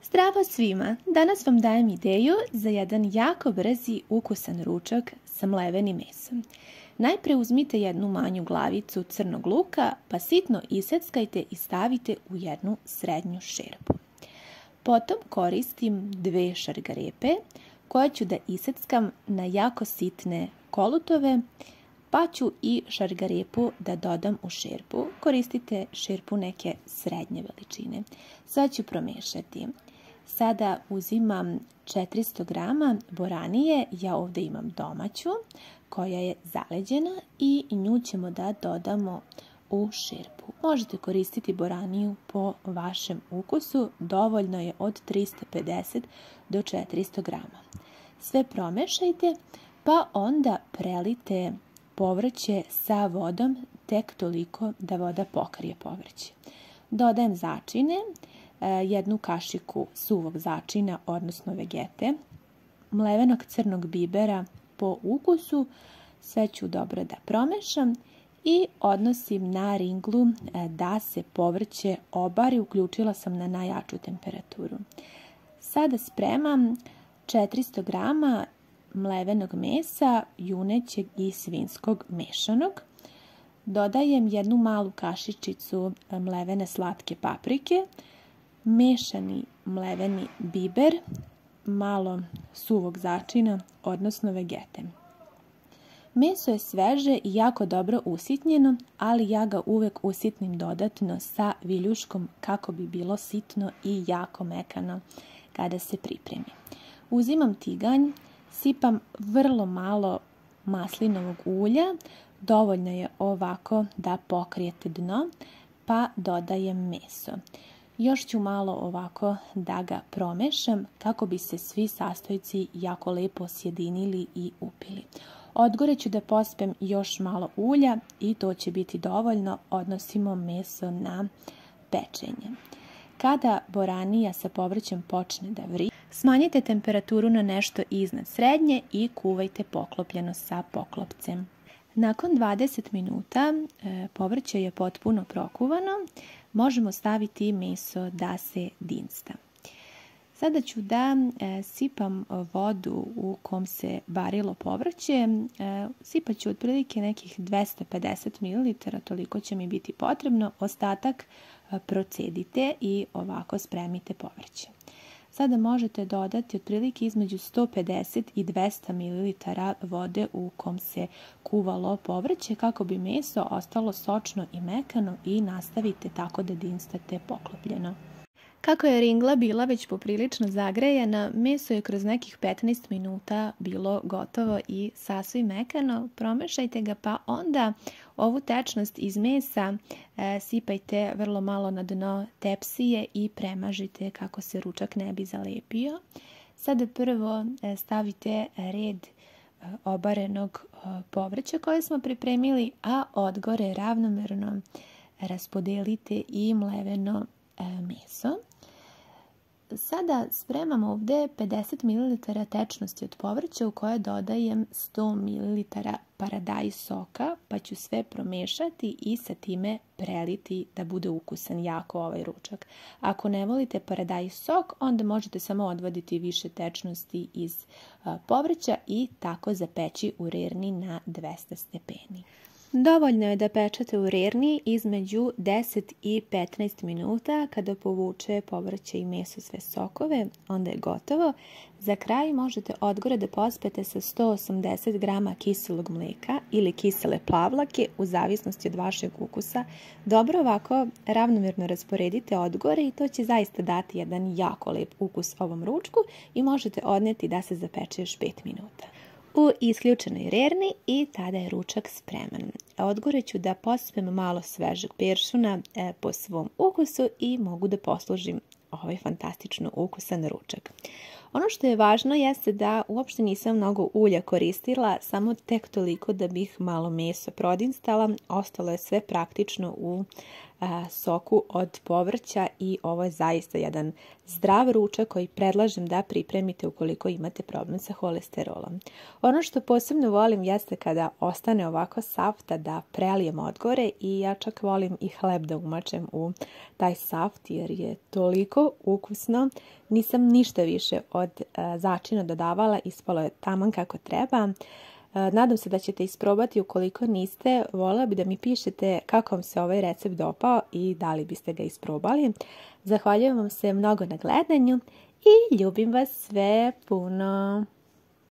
Zdravo svima! Danas vam dajem ideju za jedan jako brzi ukusan ručak sa mlevenim mesom. Najpre uzmite jednu manju glavicu crnog luka, pa sitno iseckajte i stavite u jednu srednju šerpu. Potom koristim 2 šargarepe koje ću da iseckam na jako sitne kolutove, pa ću i šargarepu da dodam u šerpu. Koristite šerpu neke srednje veličine. Sve ću promešati. Sada uzimam 400 grama boranije, ja ovdje imam domaću, koja je zaleđena i nju ćemo da dodamo u šerpu. Možete koristiti boraniju po vašem ukusu, dovoljno je od 350 do 400 grama. Sve promešajte, pa onda prelite povrće sa vodom tek toliko da voda pokrije povrće. Dodajem začine, jednu kašiku suvog začina, odnosno vegete, mlevenog crnog bibera po ukusu, sve ću dobro da promešam i odnosim na ringlu da se povrće obari, uključila sam na najjaču temperaturu. Sada spremam 400 grama mlevenog mesa, junećeg i svinjskog mešanog. Dodajem jednu malu kašičicu mlevene slatke paprike, mešani mleveni biber, malo suvog začina, odnosno vegete. Meso je sveže i jako dobro usitnjeno, ali ja ga uvek usitnim dodatno sa viljuškom kako bi bilo sitno i jako mekano kada se pripremi. Uzimam tiganj, sipam vrlo malo maslinovog ulja, dovoljno je ovako da pokrijete dno, pa dodajem meso. Još ću malo ovako da ga promešam kako bi se svi sastojci jako lepo sjedinili i upili. Odgore ću da pospem još malo ulja i to će biti dovoljno. Odnosimo meso na pečenje. Kada boranija sa povrćem počne da vri, smanjite temperaturu na nešto iznad srednje i kuvajte poklopljeno sa poklopcem. Nakon 20 minuta povrće je potpuno prokuvano, možemo staviti meso da se dinsta. Sada ću da sipam vodu u kom se varilo povrće. Sipat ću otprilike nekih 250 ml, toliko će mi biti potrebno. Ostatak procedite i ovako spremite povrće. Sada možete dodati otprilike između 150 i 200 ml vode u kom se kuvalo povrće kako bi meso ostalo sočno i mekano i nastavite tako da dinstate poklopljeno. Kako je ringla bila već poprilično zagrejena, meso je kroz nekih 15 minuta bilo gotovo i sasvim mekano. Promešajte ga, pa onda ovu tečnost iz mesa sipajte vrlo malo na dno tepsije i premažite kako se ručak ne bi zalepio. Sada prvo stavite red obarenog povrća koje smo pripremili, a odgore ravnomerno raspodelite i mleveno meso. Sada spremam ovdje 50 ml tečnosti od povrća u koje dodajem 100 ml paradajz soka, pa ću sve promešati i sa time preliti da bude ukusan jako ovaj ručak. Ako ne volite paradajz sok, onda možete samo odvaditi više tečnosti iz povrća i tako zapeći u rerni na 200 stepeni. Dovoljno je da pečete u rerni između 10 i 15 minuta. Kada povuče povrće i meso sve sokove, onda je gotovo. Za kraj možete odgore da pospete sa 180 grama kiselog mlijeka ili kisele plavlake u zavisnosti od vašeg ukusa. Dobro ovako ravnomjerno rasporedite odgore i to će zaista dati jedan jako lep ukus ovom ručku i možete odneti da se zapeče još 5 minuta. U isključenoj rerni i tada je ručak spreman. Odgore ću da pospem malo svežeg peršuna po svom ukusu i mogu da poslužim ovaj fantastično ukusan ručak. Ono što je važno jeste da uopšte nisam mnogo ulja koristila, samo tek toliko da bih malo meso prodinstala. Ostalo je sve praktično u soku od povrća i ovo je zaista jedan zdrav ručak koji predlažem da pripremite ukoliko imate problem sa holesterolom. Ono što posebno volim jeste kada ostane ovako safta da prelijem odgore i ja čak volim i hleb da umačem u taj saft jer je toliko ukusno. Nisam ništa više od začina dodavala, ispalo je taman kako treba. Nadam se da ćete isprobati, ukoliko niste, voljela bi da mi pišete kako vam se ovaj recept dopao i da li biste ga isprobali. Zahvaljujem vam se mnogo na gledanju i ljubim vas sve puno.